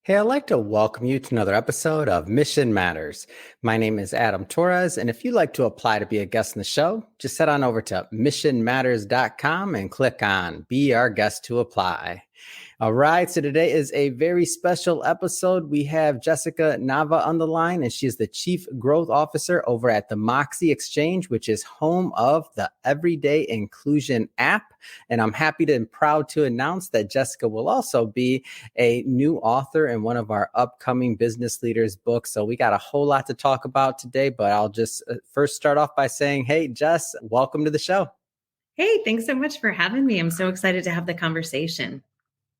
Hey, I'd like to welcome you to another episode of Mission Matters. My name is Adam Torres, and if you'd like to apply to be a guest in the show, just head on over to missionmatters.com and click on Be Our Guest to Apply. All right, so today is a very special episode. We have Jessica Nava on the line, and she is the Chief Growth Officer over at the Moxie Exchange, which is home of the Everyday Inclusion app. And I'm happy and proud to announce that Jessica will also be a new author in one of our upcoming business leaders books. So we got a whole lot to talk about today, but I'll just first start off by saying, hey, Jess, welcome to the show. Hey, thanks so much for having me. I'm so excited to have the conversation.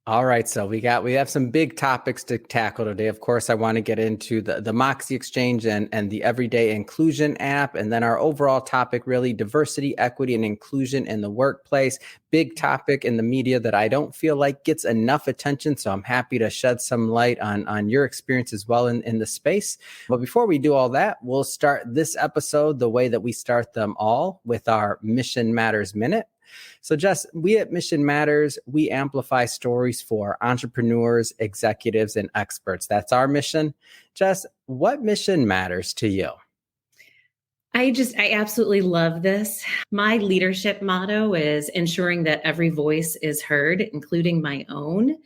All right, so we have some big topics to tackle today. Of course, I want to get into the Moxie Exchange and the Everyday Inclusion app, and then our overall topic, really diversity, equity, and inclusion in the workplace. Big topic in the media that I don't feel like gets enough attention, so I'm happy to shed some light on your experience as well in the space. But before we do all that, we'll start this episode the way that we start them all, with our Mission Matters Minute. So Jess, we at Mission Matters, we amplify stories for entrepreneurs, executives, and experts. That's our mission. Jess, what mission matters to you? I absolutely love this. My leadership motto is ensuring that every voice is heard, including my own,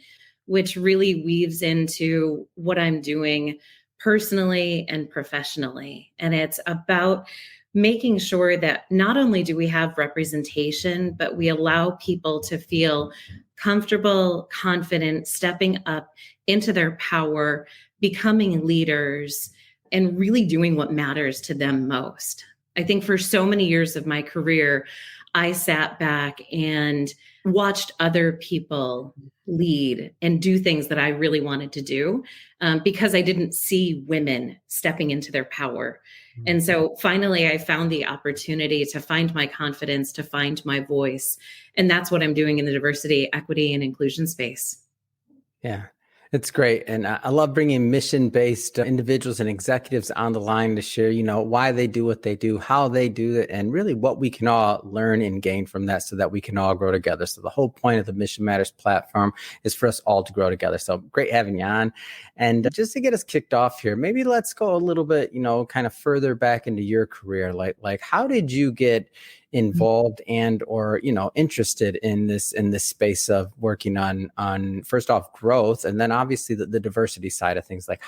which really weaves into what I'm doing personally and professionally. And it's about making sure that not only do we have representation, but we allow people to feel comfortable, confident, stepping up into their power, becoming leaders, and really doing what matters to them most. I think for so many years of my career, I sat back and watched other people lead and do things that I really wanted to do because I didn't see women stepping into their power. And so finally, I found the opportunity to find my confidence, to find my voice. And that's what I'm doing in the diversity, equity, and inclusion space. Yeah. It's great. And I love bringing mission-based individuals and executives on the line to share, why they do what they do, how they do it, and really what we can all learn and gain from that so that we can all grow together. So the whole point of the Mission Matters platform is for us all to grow together. So great having you on. And just to get us kicked off here, maybe let's go a little bit, kind of further back into your career. Like how did you get involved and or interested in this space of working on first off growth, and then obviously the diversity side of things? Like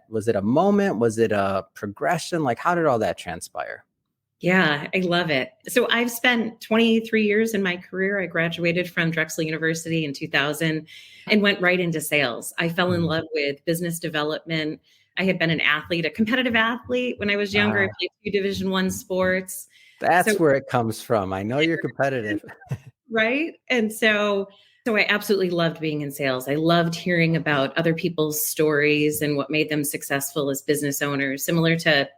was it a moment, was it a progression? Like how did all that transpire? Yeah, I love it. So I've spent 23 years in my career. I graduated from Drexel University in 2000 and went right into sales. I fell in love with business development. I had been an athlete, a competitive athlete when I was younger. I played 2 Division I sports. That's where it comes from. I know you're competitive. Right. And so I absolutely loved being in sales. I loved hearing about other people's stories and what made them successful as business owners, similar to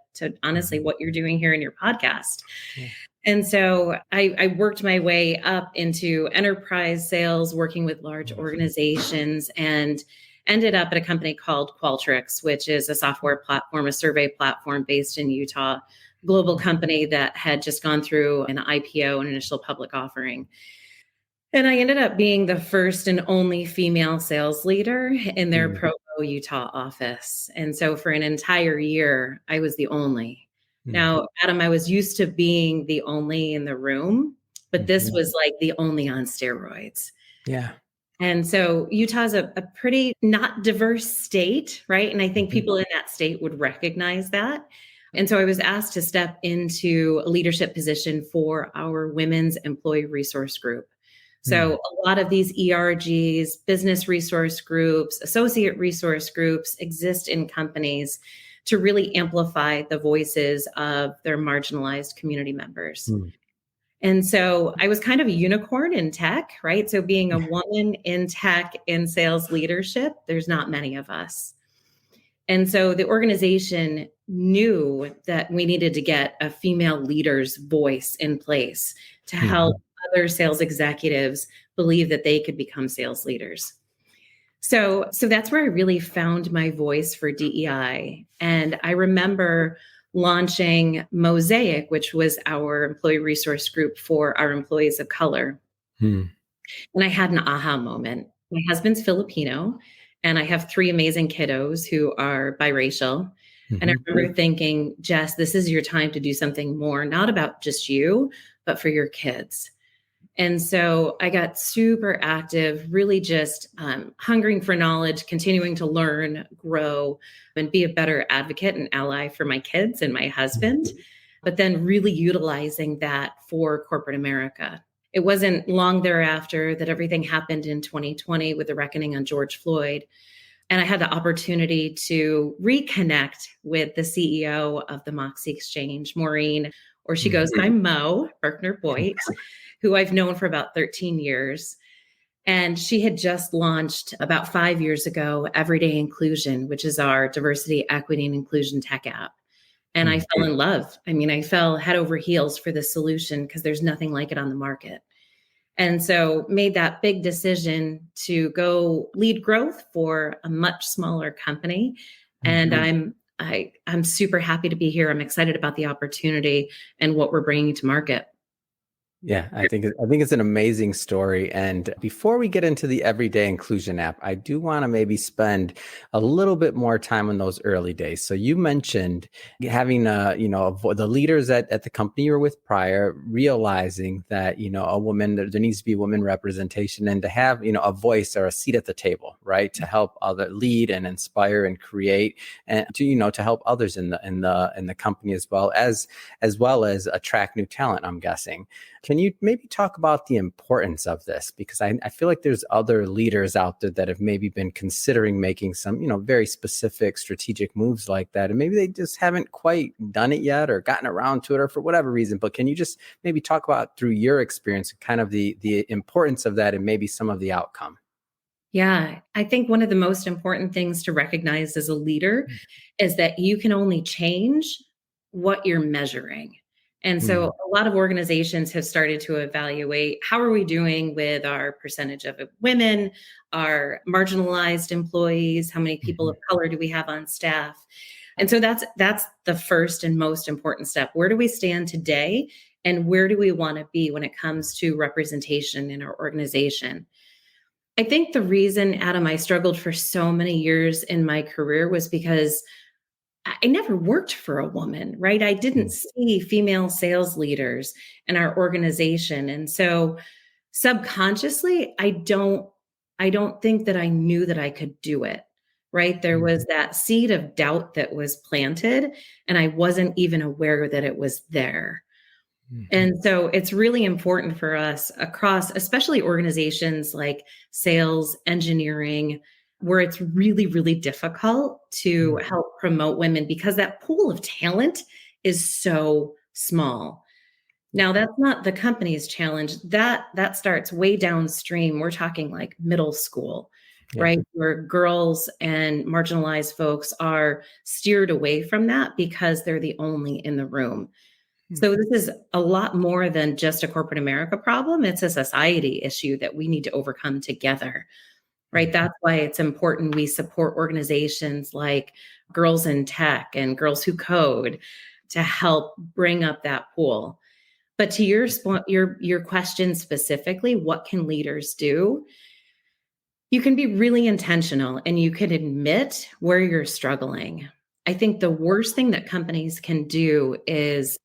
honestly what you're doing here in your podcast. Yeah. And so I worked my way up into enterprise sales, working with large organizations, and ended up at a company called Qualtrics, which is a software platform, a survey platform based in Utah, global company that had just gone through an IPO, an initial public offering. And I ended up being the first and only female sales leader in their Provo, Utah office. And so for an entire year, I was the only. Now, Adam, I was used to being the only in the room, but this was like the only on steroids. Yeah. And so Utah's a pretty not diverse state, right? And I think people in that state would recognize that. And so I was asked to step into a leadership position for our women's employee resource group. So a lot of these ERGs, business resource groups, associate resource groups exist in companies to really amplify the voices of their marginalized community members. And so I was kind of a unicorn in tech, right? So being a woman in tech in sales leadership, there's not many of us. And so the organization knew that we needed to get a female leader's voice in place to help other sales executives believe that they could become sales leaders. So that's where I really found my voice for DEI. And I remember launching Mosaic, which was our employee resource group for our employees of color. And I had an aha moment. My husband's Filipino. And I have three amazing kiddos who are biracial. And I remember thinking, Jess, this is your time to do something more, not about just you, but for your kids. And so I got super active, really just hungering for knowledge, continuing to learn, grow, and be a better advocate and ally for my kids and my husband, but then really utilizing that for corporate America. It wasn't long thereafter that everything happened in 2020 with the reckoning on George Floyd. And I had the opportunity to reconnect with the CEO of the Moxie Exchange, Maureen, or she goes by Mo Berkner-Boyd, who I've known for about 13 years. And she had just launched about 5 years ago, Everyday Inclusion, which is our diversity, equity, and inclusion tech app. And I fell in love. I mean, I fell head over heels for this solution because there's nothing like it on the market. And so made that big decision to go lead growth for a much smaller company. And I'm super happy to be here. I'm excited about the opportunity and what we're bringing to market. Yeah, I think it's an amazing story. And before we get into the Everyday Inclusion app, I do want to maybe spend a little bit more time on those early days. So you mentioned having the leaders at the company you were with prior, realizing that a woman, there needs to be women representation, and to have a voice or a seat at the table, right, to help other lead and inspire and create, and to help others in the company as well as attract new talent, I'm guessing. Can you maybe talk about the importance of this? Because I feel like there's other leaders out there that have maybe been considering making some, very specific strategic moves like that. And maybe they just haven't quite done it yet or gotten around to it or for whatever reason. But can you just maybe talk about, through your experience, kind of the importance of that and maybe some of the outcome? Yeah, I think one of the most important things to recognize as a leader is that you can only change what you're measuring. And so a lot of organizations have started to evaluate, how are we doing with our percentage of women, our marginalized employees, how many people of color do we have on staff? And so that's the first and most important step. Where do we stand today? And where do we want to be when it comes to representation in our organization? I think the reason, Adam, I struggled for so many years in my career was because I never worked for a woman, right? I didn't see female sales leaders in our organization. And so subconsciously, I don't think that I knew that I could do it, right? There was that seed of doubt that was planted, and I wasn't even aware that it was there. And so it's really important for us across, especially organizations like sales, engineering, where it's really, really difficult to help promote women because that pool of talent is so small. Now, that's not the company's challenge. That starts way downstream. We're talking like middle school, right? Where girls and marginalized folks are steered away from that because they're the only in the room. So this is a lot more than just a corporate America problem. It's a society issue that we need to overcome together, right? That's why it's important we support organizations like Girls in Tech and Girls Who Code to help bring up that pool. But to your question specifically, what can leaders do? You can be really intentional and you can admit where you're struggling. I think the worst thing that companies can do is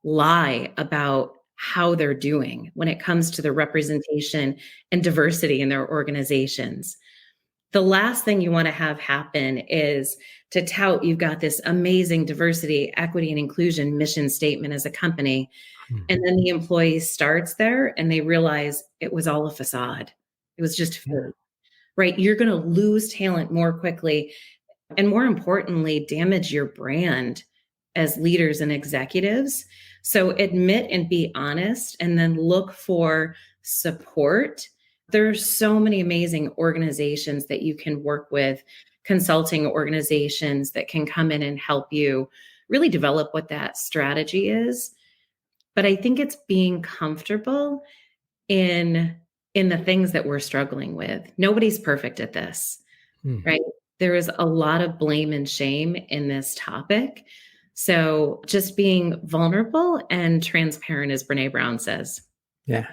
lie about how they're doing when it comes to the representation and diversity in their organizations. The last thing you want to have happen is to tout you've got this amazing diversity, equity, and inclusion mission statement as a company. And then the employee starts there and they realize it was all a facade. It was just fake, right? You're going to lose talent more quickly and, more importantly, damage your brand as leaders and executives. So admit and be honest, and then look for support. There's so many amazing organizations that you can work with, consulting organizations that can come in and help you really develop what that strategy is. But I think it's being comfortable in the things that we're struggling with. Nobody's perfect at this, right? There is a lot of blame and shame in this topic. So just being vulnerable and transparent, as Brene Brown says. Yeah.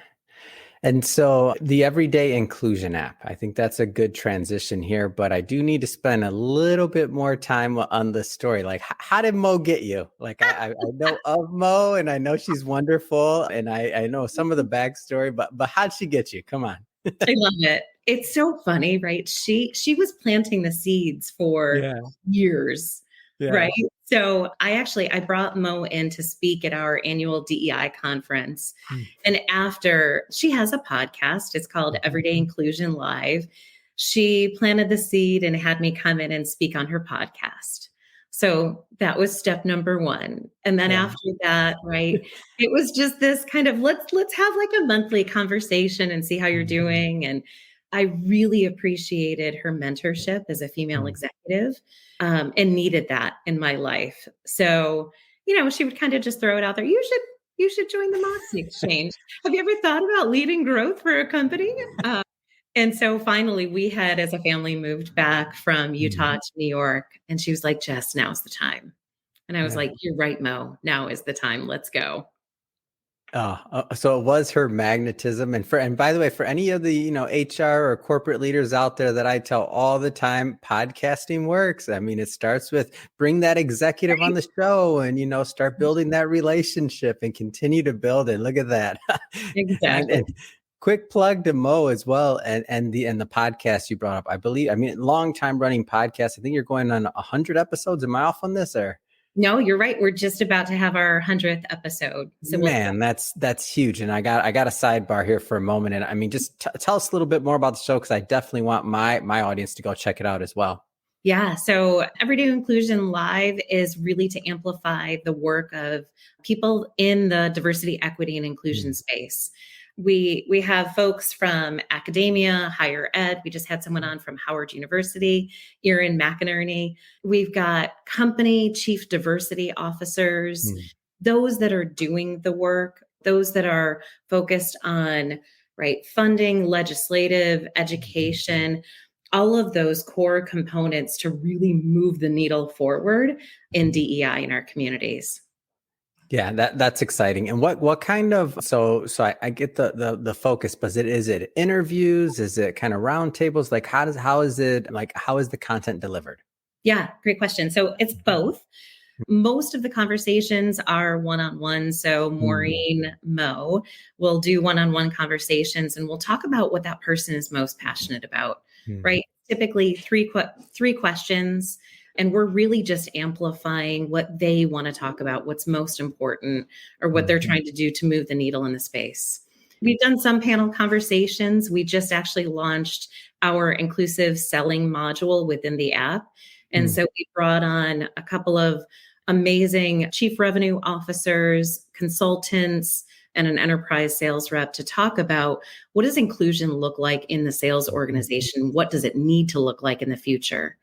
And so the Everyday Inclusion app, I think that's a good transition here, but I do need to spend a little bit more time on the story. Like, how did Mo get you? Like, I know of Mo and I know she's wonderful and I know some of the backstory, but how'd she get you? Come on. I love it. It's so funny, right? She was planting the seeds for Yeah. years, Yeah. right? So I brought Mo in to speak at our annual DEI conference. Mm. And after, she has a podcast, it's called Everyday Inclusion Live. She planted the seed and had me come in and speak on her podcast. So that was step number one. And then Yeah. after that, right, it was just this kind of let's have like a monthly conversation and see how you're doing. And I really appreciated her mentorship as a female executive, and needed that in my life. So, she would kind of just throw it out there. You should join the Moxie Exchange. Have you ever thought about leading growth for a company? And so finally, we had, as a family, moved back from Utah to New York. And she was like, Jess, now's the time. And I was like, you're right, Mo. Now is the time. Let's go. So it was her magnetism. And by the way, for any of the, HR or corporate leaders out there that I tell all the time, podcasting works. I mean, it starts with bring that executive on the show and, start building that relationship and continue to build it. Look at that. Exactly. and quick plug to Mo as well. And the podcast you brought up, long time running podcast. I think you're going on 100 episodes. Am I off on this or? No, you're right. We're just about to have our 100th episode. So man, that's huge. And I got a sidebar here for a moment. And I mean, just tell us a little bit more about the show, because I definitely want my audience to go check it out as well. Yeah. So Everyday Inclusion Live is really to amplify the work of people in the diversity, equity, and inclusion space. We have folks from academia, higher ed. We just had someone on from Howard University, Erin McInerney. We've got company chief diversity officers, those that are doing the work, those that are focused on funding, legislative, education, all of those core components to really move the needle forward in DEI in our communities. Yeah, that's exciting. And what kind of so I get the focus, but is it interviews? Is it kind of roundtables? Like how is the content delivered? Yeah, great question. So it's both. Most of the conversations are one-on-one. So Maureen, Mo will do one-on-one conversations and we'll talk about what that person is most passionate about, right? Typically three questions. And we're really just amplifying what they want to talk about, what's most important, or what they're trying to do to move the needle in the space. We've done some panel conversations. We just actually launched our inclusive selling module within the app. And so we brought on a couple of amazing chief revenue officers, consultants, and an enterprise sales rep to talk about what does inclusion look like in the sales organization? What does it need to look like in the future?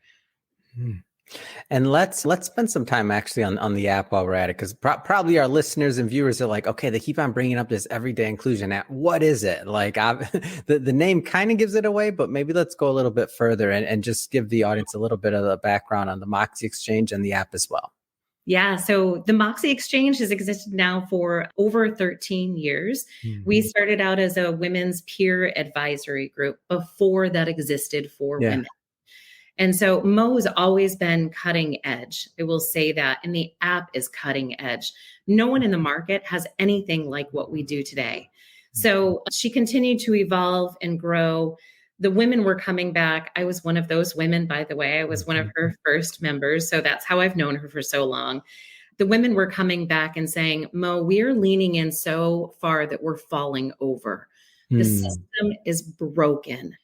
And let's spend some time actually on the app while we're at it, because probably our listeners and viewers are like, okay, they keep on bringing up this Everyday Inclusion app. What is it? Like the name kind of gives it away, but maybe let's go a little bit further and just give the audience a little bit of the background on the Moxie Exchange and the app as well. Yeah, so the Moxie Exchange has existed now for over 13 years. We started out as a women's peer advisory group before that existed for women. And so Mo's always been cutting edge. I will say that. And the app is cutting edge. No one in the market has anything like what we do today. So she continued to evolve and grow. The women were coming back. I was one of those women, by the way. I was one of her first members. So that's how I've known her for so long. The women were coming back and saying, Mo, we're leaning in so far that we're falling over. The system is broken.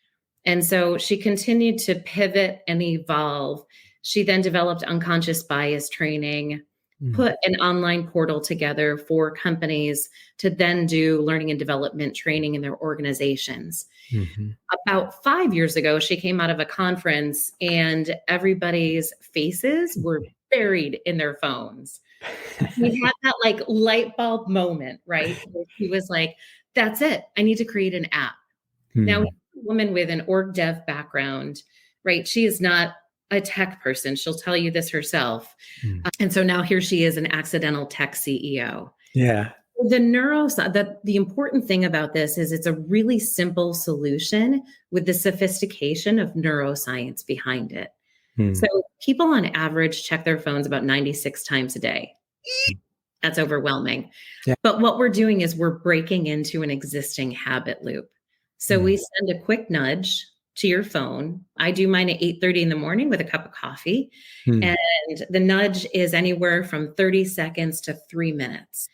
And so she continued to pivot and evolve. She then developed unconscious bias training, put an online portal together for companies to then do learning and development training in their organizations. About 5 years ago, she came out of a conference and everybody's faces were buried in their phones. We had that light bulb moment, right? Where she was like, that's it. I need to create an app. Now, woman with an org dev background, right? She is not a tech person. She'll tell you this herself. And so now here she is, an accidental tech CEO. Yeah. The important thing about this is it's a really simple solution with the sophistication of neuroscience behind it. Hmm. So people on average check their phones about 96 times a day. That's overwhelming. Yeah. But what we're doing is we're breaking into an existing habit loop. So Hmm. we send a quick nudge to your phone. I do mine at 8:30 in the morning with a cup of coffee. Hmm. And the nudge is anywhere from 30 seconds to 3 minutes.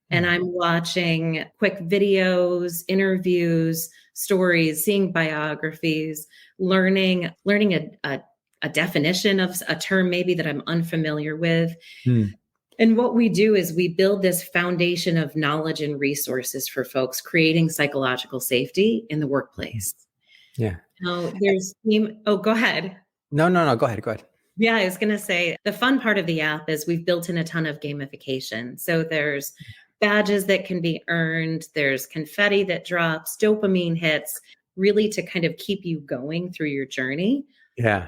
And Hmm. I'm watching quick videos, interviews, stories, seeing biographies, learning a definition of a term maybe that I'm unfamiliar with. Hmm. And what we do is we build this foundation of knowledge and resources for folks, creating psychological safety in the workplace. Yeah. Now, go ahead. No. Go ahead. Go ahead. Yeah, I was going to say the fun part of the app is we've built in a ton of gamification. So there's badges that can be earned, there's confetti that drops, dopamine hits, really to kind of keep you going through your journey. Yeah.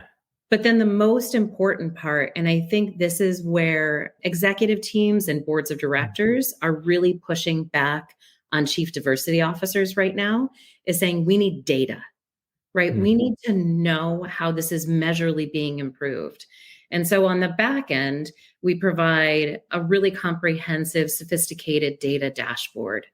But then the most important part, and I think this is where executive teams and boards of directors are really pushing back on chief diversity officers right now, is saying we need data, right? We need to know how this is measurably being improved. And so on the back end, we provide a really comprehensive, sophisticated data dashboard.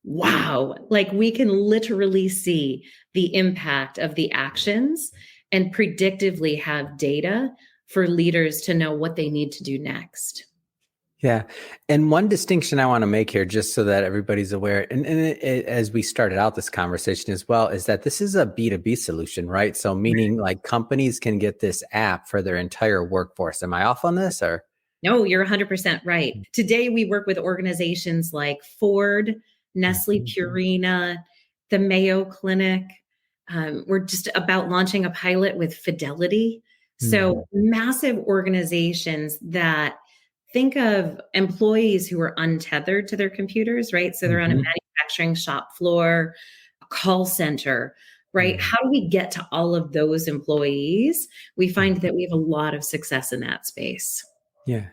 Wow. Like we can literally see the impact of the actions and predictively have data for leaders to know what they need to do next. Yeah. And one distinction I want to make here, just so that everybody's aware, and as we started out this conversation as well, is that this is a B2B solution, right? So meaning like companies can get this app for their entire workforce. Am I off on this or? No, you're 100% right. Today, we work with organizations like Ford, Nestle Purina, the Mayo Clinic. We're just about launching a pilot with Fidelity. So massive organizations that think of employees who are untethered to their computers, right? So they're on a manufacturing shop floor, a call center, right? How do we get to all of those employees? We find that we have a lot of success in that space. Yeah.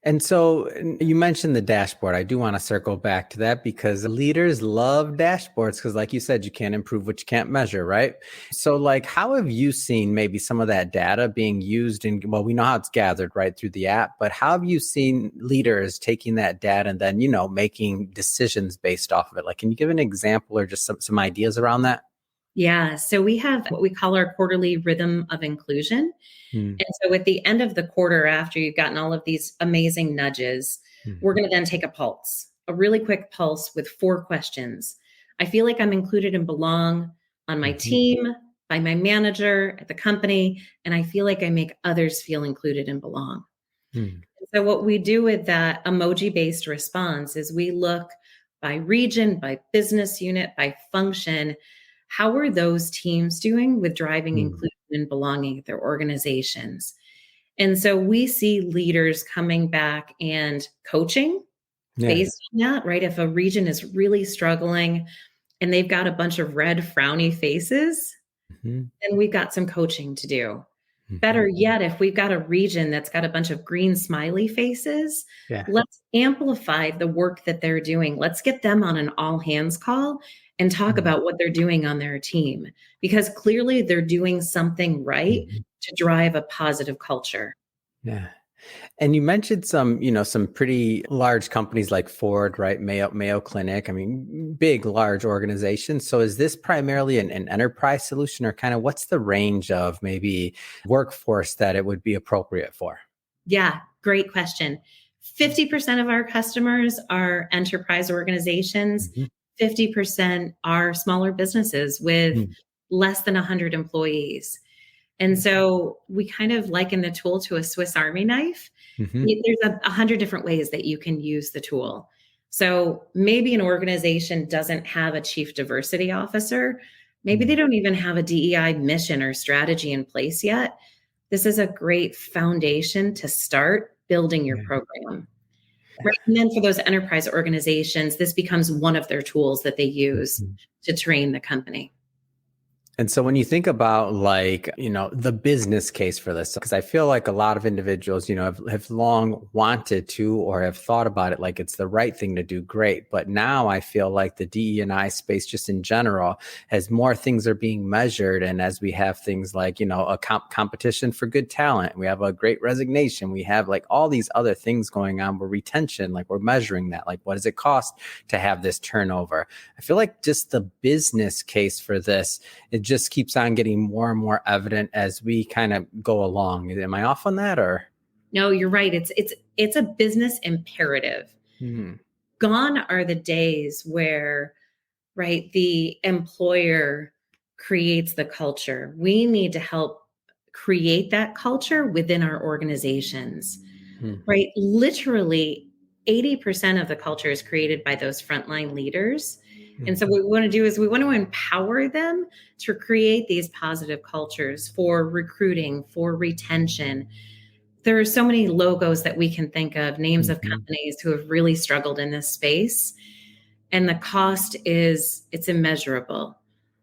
And so you mentioned the dashboard. I do want to circle back to that because leaders love dashboards because like you said, you can't improve what you can't measure, right? So like, how have you seen maybe some of that data being used in, well, we know how it's gathered right through the app, but how have you seen leaders taking that data and then, making decisions based off of it? Like, can you give an example or just some ideas around that? Yeah. So we have what we call our quarterly rhythm of inclusion. And so at the end of the quarter, after you've gotten all of these amazing nudges, we're going to then take a really quick pulse with 4 questions. I feel like I'm included and belong on my team, by my manager, at the company, and I feel like I make others feel included and belong. So what we do with that emoji-based response is we look by region, by business unit, by function. How are those teams doing with driving inclusion and belonging at their organizations? And so we see leaders coming back and coaching based on that, right? If a region is really struggling and they've got a bunch of red frowny faces, then we've got some coaching to do. Better yet, if we've got a region that's got a bunch of green smiley faces, let's amplify the work that they're doing. Let's get them on an all hands call and talk about what they're doing on their team, because clearly they're doing something right to drive a positive culture. Yeah. And you mentioned some pretty large companies like Ford, right? Mayo Clinic. I mean, big, large organizations. So is this primarily an enterprise solution or kind of what's the range of maybe workforce that it would be appropriate for? Yeah, great question. 50% of our customers are enterprise organizations. 50% are smaller businesses with less than 100 employees. And so we kind of liken the tool to a Swiss Army knife. There's 100 different ways that you can use the tool. So maybe an organization doesn't have a chief diversity officer. Maybe they don't even have a DEI mission or strategy in place yet. This is a great foundation to start building your program. Right. And then for those enterprise organizations, this becomes one of their tools that they use to train the company. And so when you think about like, the business case for this, because I feel like a lot of individuals, have long wanted to or have thought about it like it's the right thing to do, great. But now I feel like the DE&I space just in general, as more things are being measured, and as we have things like, a competition for good talent, we have a great resignation, we have like all these other things going on where retention, like we're measuring that, like what does it cost to have this turnover? I feel like just the business case for this, it just keeps on getting more and more evident as we kind of go along. Am I off on that, or? No, you're right. It's a business imperative. Gone are the days where, right, the employer creates the culture. We need to help create that culture within our organizations, right? Literally 80% of the culture is created by those frontline leaders. And so what we want to do is we want to empower them to create these positive cultures for recruiting, for retention. There are so many logos that we can think of, names of companies who have really struggled in this space. And the cost it's immeasurable,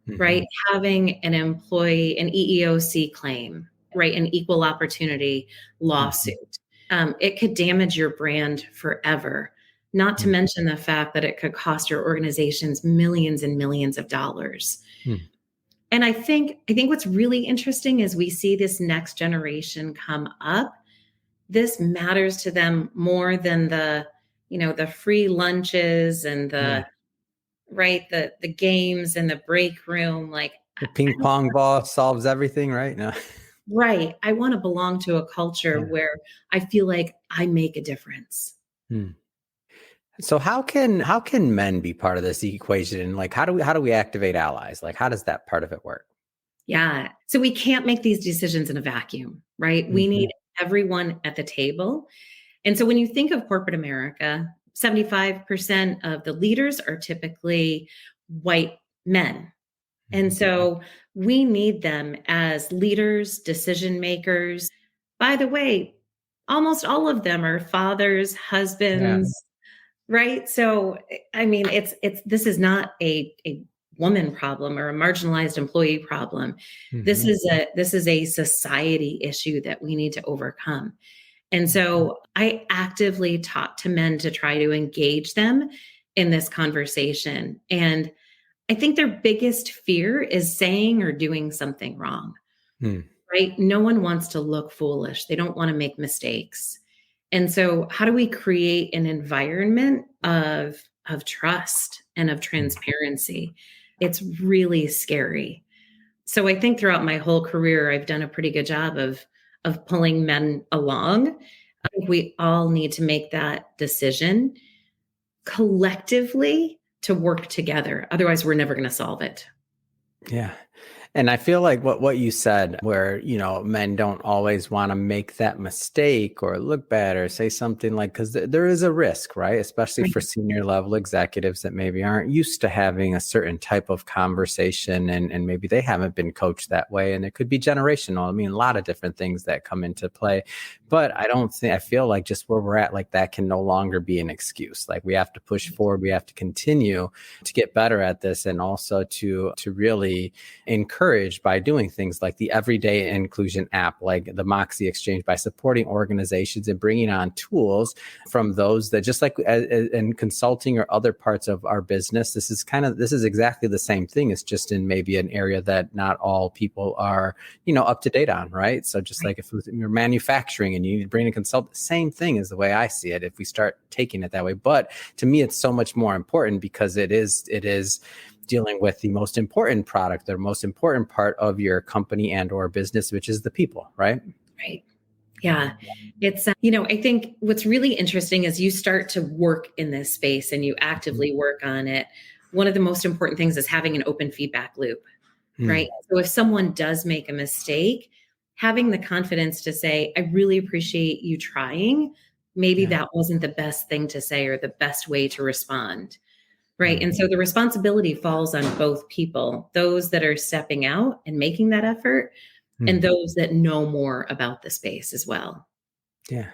right? Having an employee, an EEOC claim, right? An equal opportunity lawsuit. It could damage your brand forever. Not to mention the fact that it could cost your organizations millions and millions of dollars. And I think what's really interesting is we see this next generation come up. This matters to them more than the free lunches and right, the games and the break room. Like The ping pong ball solves everything, right? No. Right. I want to belong to a culture where I feel like I make a difference. So how can men be part of this equation? And like, how do we activate allies? Like, how does that part of it work? Yeah. So we can't make these decisions in a vacuum, right? We need everyone at the table. And so when you think of corporate America, 75% of the leaders are typically white men. And so we need them as leaders, decision makers. By the way, almost all of them are fathers, husbands, right? So, I mean, this is not a woman problem or a marginalized employee problem. This is a society issue that we need to overcome. And so I actively talk to men to try to engage them in this conversation. And I think their biggest fear is saying or doing something wrong, right? No one wants to look foolish. They don't want to make mistakes. And so how do we create an environment of trust and of transparency? It's really scary. So I think throughout my whole career, I've done a pretty good job of pulling men along. I think we all need to make that decision collectively to work together. Otherwise, we're never going to solve it. Yeah. And I feel like what you said, where, men don't always want to make that mistake or look bad or say something like, because there is a risk, right? Especially for senior level executives that maybe aren't used to having a certain type of conversation, and maybe they haven't been coached that way. And it could be generational. I mean, a lot of different things that come into play. But I feel like just where we're at, like that can no longer be an excuse. Like we have to push forward. We have to continue to get better at this, and also to really encourage by doing things like the Everyday Inclusion app, like the Moxie Exchange, by supporting organizations and bringing on tools from those that, just like in consulting or other parts of our business, this is exactly the same thing. It's just in maybe an area that not all people are, up to date on, right? So just like if you're manufacturing and you need to bring a consultant, same thing is the way I see it if we start taking it that way. But to me, it's so much more important because it is dealing with the most important product, the most important part of your company and or business, which is the people, right? Right. Yeah. It's, I think what's really interesting is you start to work in this space and you actively work on it. One of the most important things is having an open feedback loop, right? So if someone does make a mistake, having the confidence to say, I really appreciate you trying. Maybe that wasn't the best thing to say or the best way to respond. Right. And so the responsibility falls on both people, those that are stepping out and making that effort, and those that know more about the space as well. Yeah.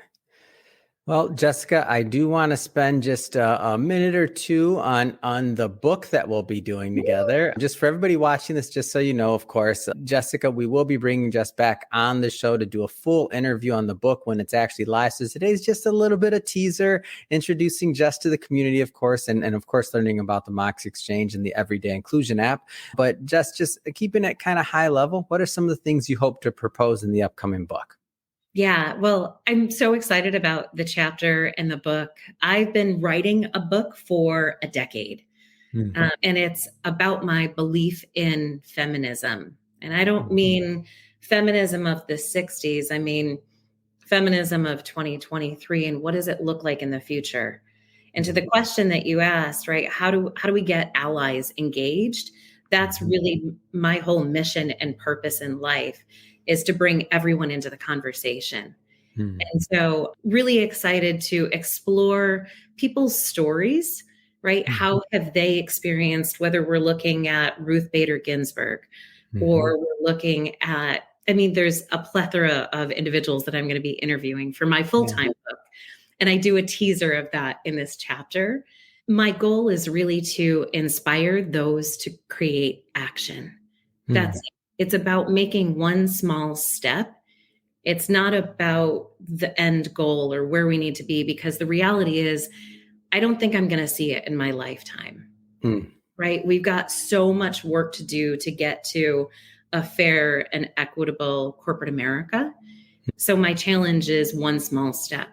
Well, Jessica, I do want to spend just a minute or two on the book that we'll be doing together. Just for everybody watching this, just so you know, of course, Jessica, we will be bringing Jess back on the show to do a full interview on the book when it's actually live. So today's just a little bit of teaser, introducing Jess to the community, of course, and of course, learning about the Moxie Exchange and the Everyday Inclusion app. But Jess, just keeping it kind of high level, what are some of the things you hope to propose in the upcoming book? Yeah, well, I'm so excited about the chapter and the book. I've been writing a book for a decade, and it's about my belief in feminism. And I don't mean feminism of the 60s, I mean feminism of 2023 and what does it look like in the future? And to the question that you asked, right, how do we get allies engaged? That's really my whole mission and purpose in life, is to bring everyone into the conversation. And so really excited to explore people's stories, right? How have they experienced, whether we're looking at Ruth Bader Ginsburg or we're looking at, I mean, there's a plethora of individuals that I'm going to be interviewing for my full-time book. And I do a teaser of that in this chapter. My goal is really to inspire those to create action. It's about making one small step. It's not about the end goal or where we need to be, because the reality is, I don't think I'm going to see it in my lifetime, right? We've got so much work to do to get to a fair and equitable corporate America. So my challenge is one small step.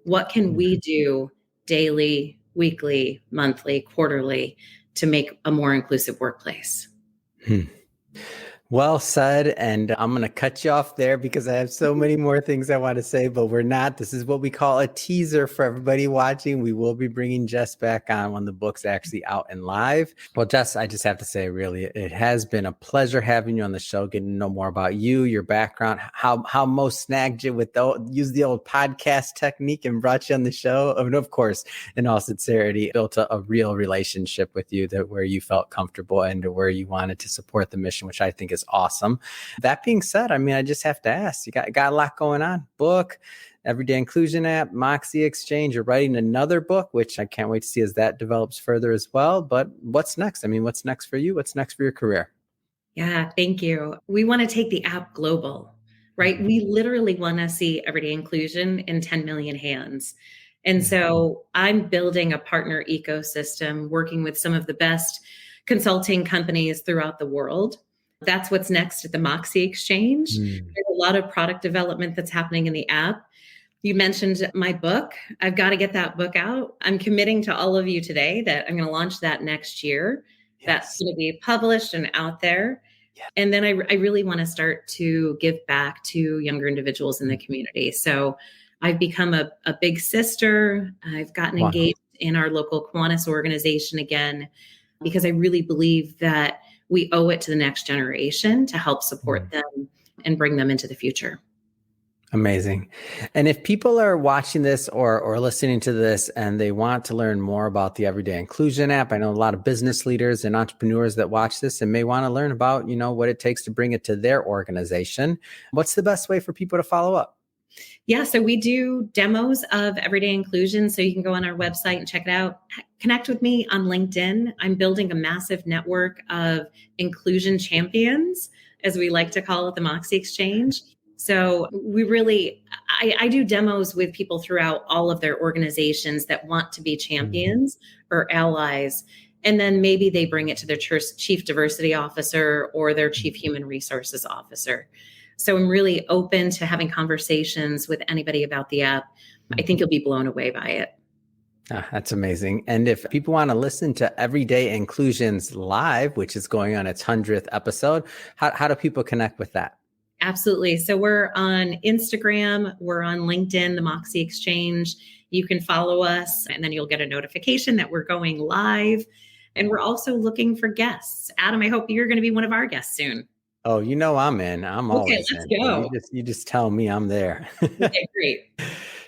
What can we do daily, weekly, monthly, quarterly to make a more inclusive workplace? Well said. And I'm going to cut you off there because I have so many more things I want to say, but we're not. This is what we call a teaser for everybody watching. We will be bringing Jess back on when the book's actually out and live. Well, Jess, I just have to say, really, it has been a pleasure having you on the show, getting to know more about you, your background, how Mo snagged you with use the old podcast technique and brought you on the show. And of course, in all sincerity, built a real relationship with you where you felt comfortable and where you wanted to support the mission, which I think is awesome. That being said, I mean, I just have to ask, you got a lot going on. Book, Everyday Inclusion app, Moxie Exchange. You're writing another book, which I can't wait to see as that develops further as well. But what's next? I mean, what's next for you? What's next for your career? Yeah, thank you. We want to take the app global, right? We literally want to see Everyday Inclusion in 10 million hands. And so I'm building a partner ecosystem, working with some of the best consulting companies throughout the world. That's what's next at the Moxie Exchange. There's a lot of product development that's happening in the app. You mentioned my book. I've got to get that book out. I'm committing to all of you today that I'm going to launch that next year. Yes. That's going to be published and out there. Yeah. And then I really want to start to give back to younger individuals in the community. So I've become a big sister. I've gotten engaged in our local Kiwanis organization again, because I really believe that we owe it to the next generation to help support them and bring them into the future. Amazing. And if people are watching this or listening to this and they want to learn more about the Everyday Inclusion app, I know a lot of business leaders and entrepreneurs that watch this and may want to learn about, what it takes to bring it to their organization. What's the best way for people to follow up? Yeah, so we do demos of Everyday Inclusion. So you can go on our website and check it out. Connect with me on LinkedIn. I'm building a massive network of inclusion champions, as we like to call it, the Moxie Exchange. So I do demos with people throughout all of their organizations that want to be champions or allies. And then maybe they bring it to their chief diversity officer or their chief human resources officer. So I'm really open to having conversations with anybody about the app. I think you'll be blown away by it. That's amazing. And if people want to listen to Everyday Inclusions live, which is going on its 100th episode, how do people connect with that? Absolutely. So we're on Instagram, we're on LinkedIn, the Moxie Exchange. You can follow us and then you'll get a notification that we're going live. And we're also looking for guests. Adam, I hope you're going to be one of our guests soon. Oh, I'm in. I'm always in. Let's go. You just tell me I'm there. Okay, great.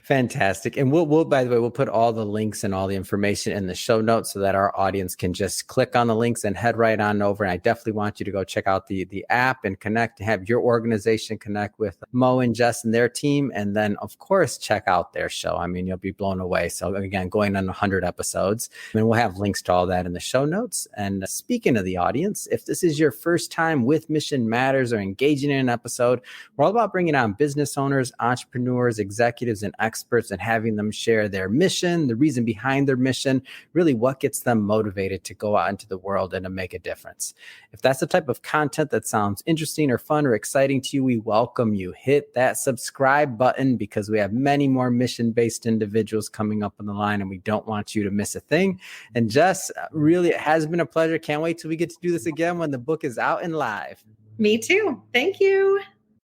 Fantastic. And we'll, by the way, we'll put all the links and all the information in the show notes so that our audience can just click on the links and head right on over. And I definitely want you to go check out the app and connect, have your organization connect with Mo and Jess and their team. And then, of course, check out their show. I mean, you'll be blown away. So again, going on 100 episodes, and we'll have links to all that in the show notes. And speaking of the audience, if this is your first time with Mission Matters or engaging in an episode, we're all about bringing on business owners, entrepreneurs, executives, and experts and having them share their mission, the reason behind their mission, really what gets them motivated to go out into the world and to make a difference. If that's the type of content that sounds interesting or fun or exciting to you, we welcome you. Hit that subscribe button because we have many more mission-based individuals coming up on the line and we don't want you to miss a thing. And Jess, really, it has been a pleasure. Can't wait till we get to do this again when the book is out and live. Me too. Thank you.